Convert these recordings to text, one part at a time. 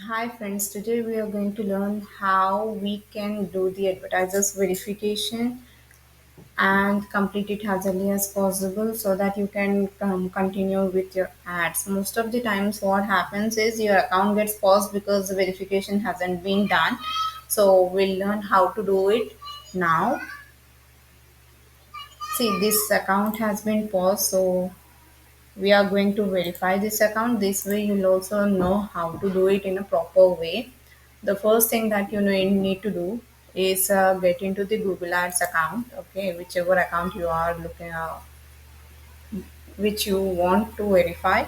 Hi friends, today we are going to learn how we can do the advertisers verification and complete it as early as possible so that you can continue with your ads. Most of the times what happens is your account gets paused because the verification hasn't been done. So we'll learn how to do it now. See, this account has been paused, so we are going to verify this account. This way you'll also know how to do it in a proper way. The first thing that you need to do is get into the Google Ads account, okay, whichever account you are looking which you want to verify.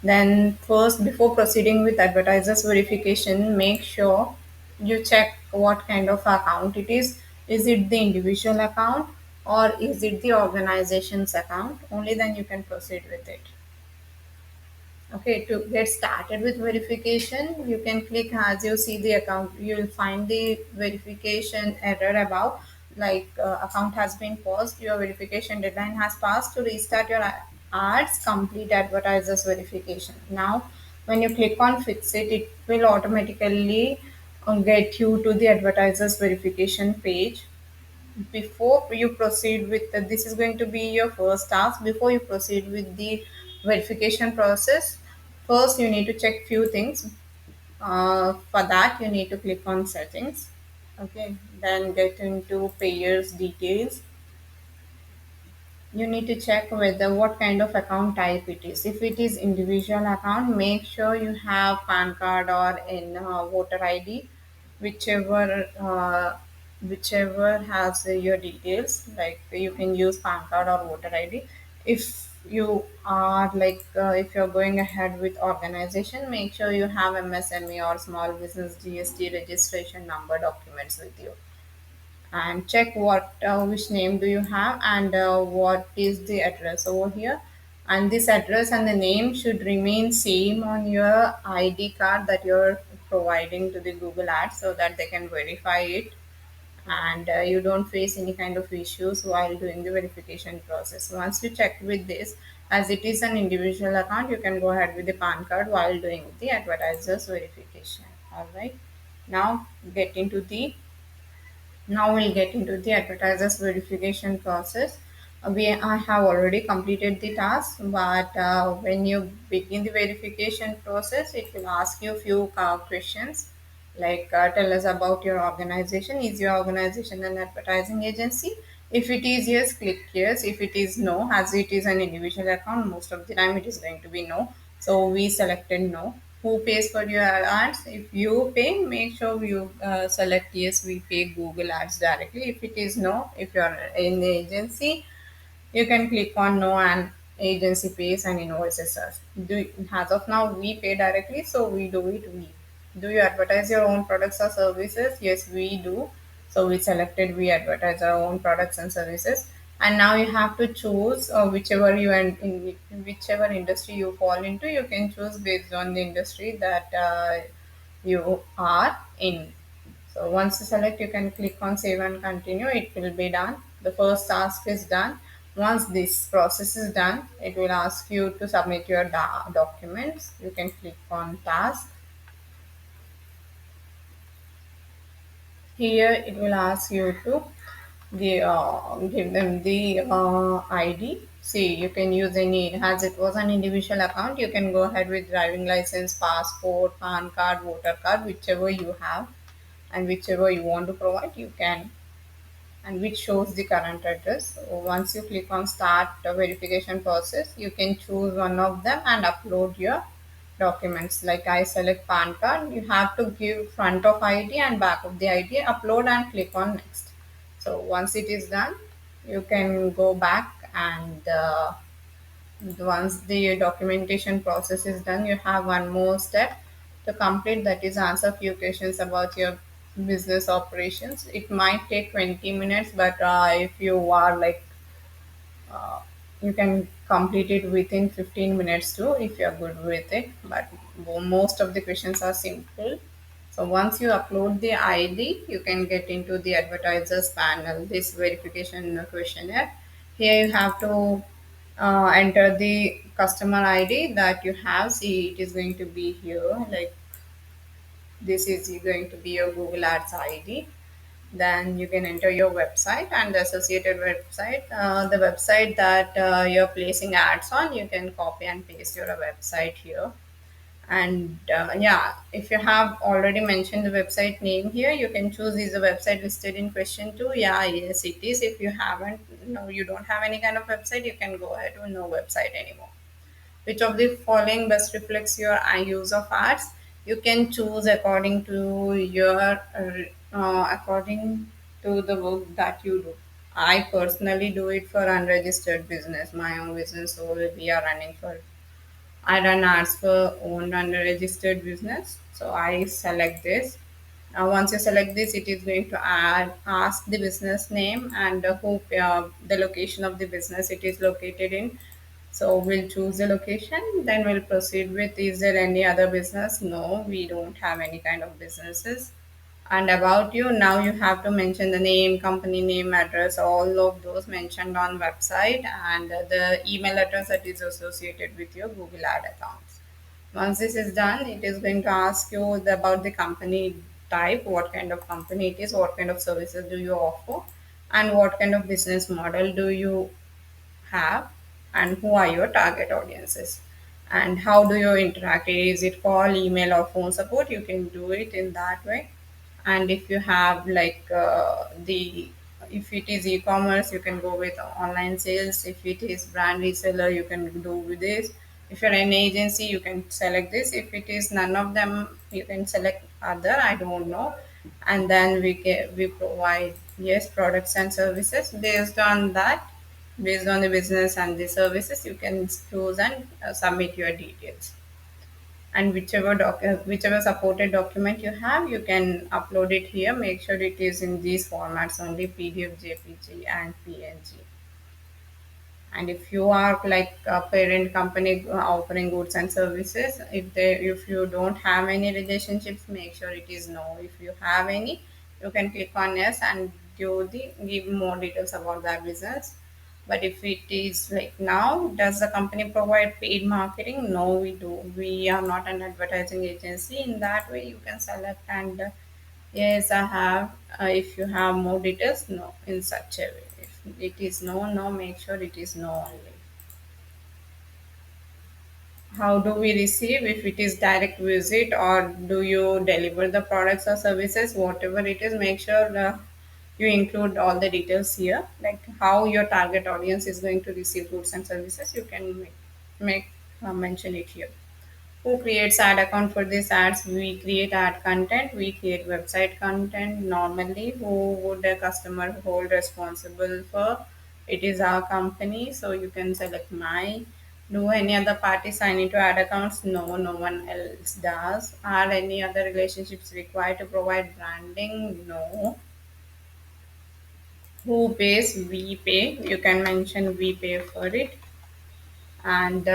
Then first, before proceeding with advertisers verification, make sure you check what kind of account it is. Is it the individual account or is it the organization's account? Only then you can proceed with it. Okay, to get started with verification, you can click as you see the account. You will find the verification error above, like account has been paused, your verification deadline has passed. To restart your ads, complete advertisers verification. Now, when you click on fix it, it will automatically get you to the advertisers verification page. Before you proceed with this is going to be your first task. Before you proceed with the verification process, first you need to check few things. For that you need to click on settings, okay, then get into payers details. You need to check whether what kind of account type it is. If it is individual account, make sure you have PAN card or in voter ID, whichever whichever has your details. Like you can use PAN card or voter ID. If you are if you're going ahead with organization, make sure you have MSME or small business GST registration number documents with you, and check what which name do you have and what is the address over here. And this address and the name should remain same on your ID card that you're providing to the Google Ads so that they can verify it, and you don't face any kind of issues while doing the verification process. Once you check with this, as it is an individual account, you can go ahead with the PAN card while doing the advertisers verification. All right, now get into the now we'll get into the advertisers verification process. I have already completed the task, but when you begin the verification process, it will ask you a few questions like tell us about your organization. Is your organization an advertising agency? If it is yes, click yes. If it is no, as it is an individual account, most of the time it is going to be no. So we selected no. Who pays for your ads? If you pay, make sure you select yes, we pay Google Ads directly. If it is no, if you're in the agency, you can click on no and agency pays and invoices us. As of now, we pay directly, so we do it. We do you advertise your own products or services? Yes, we do. So we selected we advertise our own products and services. And now you have to choose whichever you and in whichever industry you fall into. You can choose based on the industry that you are in. So once you select, you can click on save and continue. It will be done. The first task is done. Once this process is done, it will ask you to submit your documents. You can click on task. Here it will ask you to give them the ID. See, you can use any, as it was an individual account, you can go ahead with driving license, passport, PAN card, voter card, whichever you have and whichever you want to provide, you can, and which shows the current address. So once you click on start the verification process, you can choose one of them and upload your documents. Like I select PAN card, you have to give front of ID and back of the ID, upload and click on next. So once it is done, you can go back and once the documentation process is done, you have one more step to complete, that is answer few questions about your business operations. It might take 20 minutes, but if you are uh, you can complete it within 15 minutes too if you're good with it, but most of the questions are simple. So once you upload the ID, you can get into the advertisers panel, this verification questionnaire. Here you have to enter the customer ID that you have. See, it is going to be here, like this is going to be your Google Ads ID. Then you can enter your website and the associated website, the website that you're placing ads on. You can copy and paste your website here. And yeah, if you have already mentioned the website name here, you can choose is the website listed in question 2. Yeah, yes, it is. If you haven't, no, you don't have any kind of website, you can go ahead with no website anymore. Which of the following best reflects your use of ads? You can choose according to your according to the work that you do. I personally do it for unregistered business, my own business. So we are running for, I run ads for owned and registered business. So I select this. Once you select this, it is going to ask the business name and the location of the business it is located in. So we'll choose the location, then we'll proceed with, is there any other business? No, we don't have any kind of businesses. And about you, now you have to mention the name, company name, address, all of those mentioned on website, and the email address that is associated with your Google Ad accounts. Once this is done, it is going to ask you about the company type, what kind of company it is, what kind of services do you offer, and what kind of business model do you have, and who are your target audiences, and how do you interact. Is it call, email, or phone support? You can do it in that way. And if you have like the if it is e-commerce, you can go with online sales. If it is brand reseller, you can do with this. If you're an agency, you can select this. If it is none of them, you can select other, I don't know. And then we provide, yes, products and services. Based on that, based on the business and the services, you can choose and submit your details. And whichever supported document you have, you can upload it here. Make sure it is in these formats only: PDF, JPG, and PNG. And if you are like a parent company offering goods and services, if you don't have any relationships, make sure it is no. If you have any, you can click on yes and give more details about that business. But if it is like, now, does the company provide paid marketing? No, we do. We are not an advertising agency. In that way, you can select and yes, I have. If you have more details, no, in such a way. If it is no, no, make sure it is no only. How do we receive? If it is direct visit, or do you deliver the products or services, whatever it is, make sure you include all the details here, like how your target audience is going to receive goods and services. You can make mention it here. Who creates ad account for these ads? We create ad content, we create website content. Normally, who would a customer hold responsible for? It is our company, so you can select my. Do any other party sign into ad accounts? No, no one else does. Are any other relationships required to provide branding? No. Who pays? We pay. You can mention we pay for it. And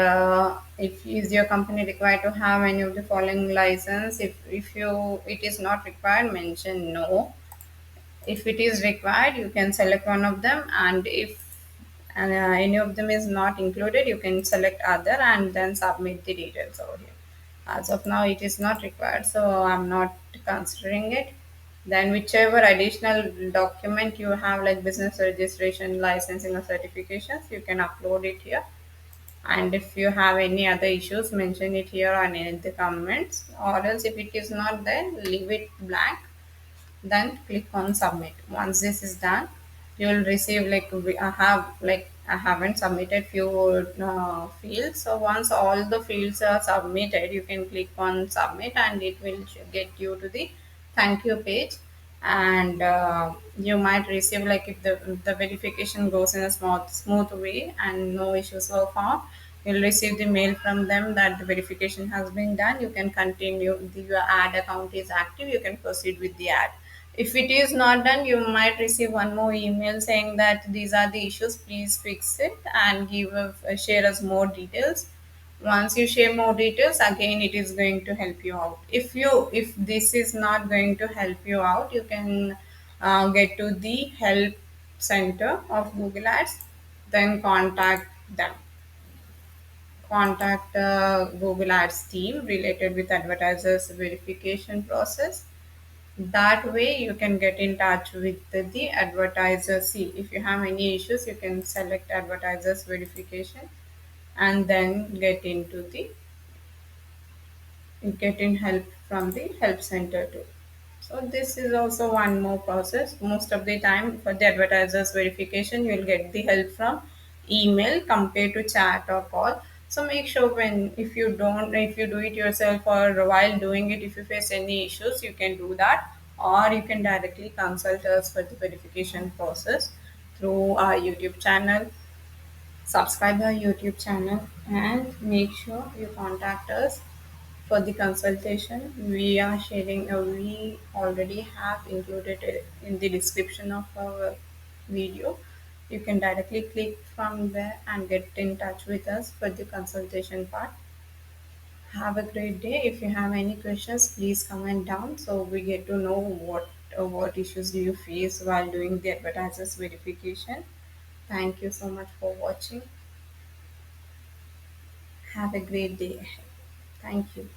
if is your company required to have any of the following license? If you it is not required, mention no. If it is required, you can select one of them. And if any of them is not included, you can select other and then submit the details over here. As of now, it is not required, so I'm not considering it. Then whichever additional document you have, like business registration, licensing, or certifications, you can upload it here. And if you have any other issues, mention it here and in the comments. Or else, if it is not there, leave it blank, then click on submit. Once this is done, you will receive like I haven't submitted few fields. So once all the fields are submitted, you can click on submit and it will get you to the thank you page. And you might receive, like, if the verification goes in a smooth way and no issues were found, you'll receive the mail from them that the verification has been done. You can continue. Your ad account is active, you can proceed with the ad. If it is not done, you might receive one more email saying that these are the issues, please fix it and share us more details. Once you share more details, again it is going to help you out. If this is not going to help you out, you can get to the help center of Google Ads, then contact them. contact Google Ads team related with advertisers verification process. That way you can get in touch with the advertiser. See, if you have any issues, you can select advertisers verification and then get in help from the help center too. So this is also one more process. Most of the time for the advertisers verification, you will get the help from email compared to chat or call. So make sure when if you do it yourself or while doing it, if you face any issues, you can do that, or you can directly consult us for the verification process through our YouTube channel. Subscribe our YouTube channel and make sure you contact us for the consultation. We already have included it in the description of our video. You can directly click from there and get in touch with us for the consultation part. Have a great day. If you have any questions, please comment down so we get to know what issues do you face while doing the advertisers verification. Thank you so much for watching. Have a great day ahead. Thank you.